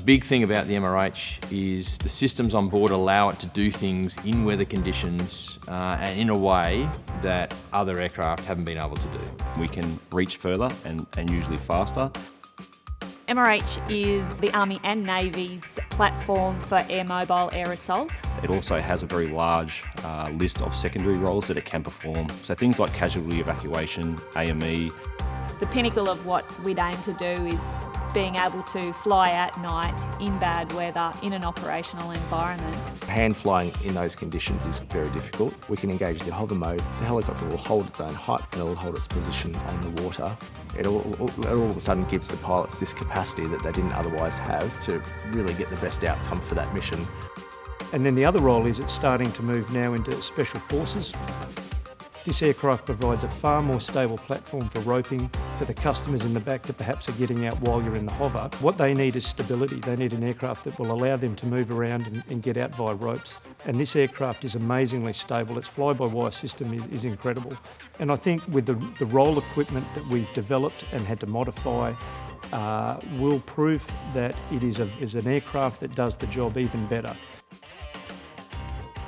big thing about the MRH is the systems on board allow it to do things in weather conditions and in a way that other aircraft haven't been able to do. We can reach further and usually faster. MRH is the Army and Navy's platform for air mobile air assault. It also has a very large list of secondary roles that it can perform. So things like casualty evacuation, AME. The pinnacle of what we'd aim to do is being able to fly at night in bad weather in an operational environment. Hand flying in those conditions is very difficult. We can engage the hover mode. The helicopter will hold its own height and it will hold its position on the water. It all of a sudden gives the pilots this capacity that they didn't otherwise have to really get the best outcome for that mission. And then the other role is it's starting to move now into special forces. This aircraft provides a far more stable platform for roping for the customers in the back that perhaps are getting out while you're in the hover. What they need is stability. They need an aircraft that will allow them to move around and get out via ropes. And this aircraft is amazingly stable. Its fly-by-wire system is incredible. And I think with the roll equipment that we've developed and had to modify, will prove that it is an aircraft that does the job even better.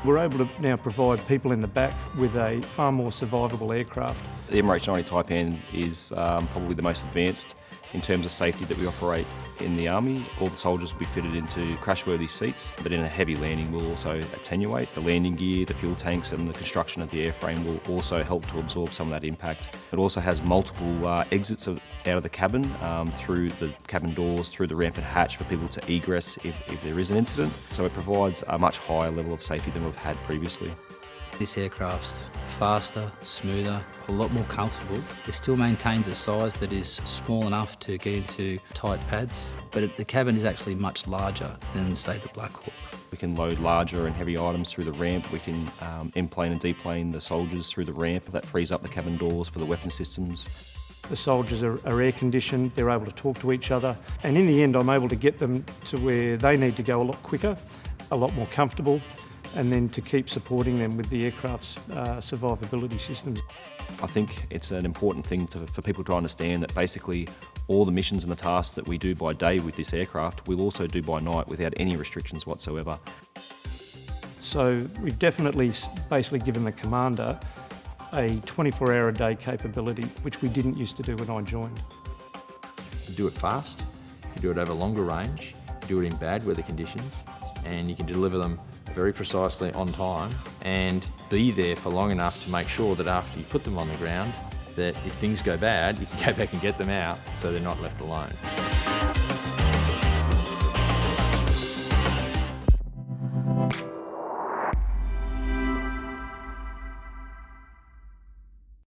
We're able to now provide people in the back with a far more survivable aircraft. The MRH90 Taipan is probably the most advanced in terms of safety that we operate in the Army. All the soldiers will be fitted into crash-worthy seats, but in a heavy landing we'll also attenuate. The landing gear, the fuel tanks and the construction of the airframe will also help to absorb some of that impact. It also has multiple exits out of the cabin, through the cabin doors, through the ramp and hatch for people to egress if there is an incident. So it provides a much higher level of safety than we've had previously. This aircraft's faster, smoother, a lot more comfortable. It still maintains a size that is small enough to get into tight pads, but the cabin is actually much larger than, say, the Black Hawk. We can load larger and heavy items through the ramp. We can enplane and deplane the soldiers through the ramp. That frees up the cabin doors for the weapon systems. The soldiers are air conditioned, they're able to talk to each other, and in the end I'm able to get them to where they need to go a lot quicker, a lot more comfortable, and then to keep supporting them with the aircraft's survivability systems. I think it's an important thing for people to understand that basically all the missions and the tasks that we do by day with this aircraft, we'll also do by night without any restrictions whatsoever. So we've definitely basically given the commander a 24-hour-a-day capability, which we didn't used to do when I joined. You do it fast, you do it over longer range, you do it in bad weather conditions, and you can deliver them very precisely on time and be there for long enough to make sure that after you put them on the ground, that if things go bad, you can go back and get them out so they're not left alone.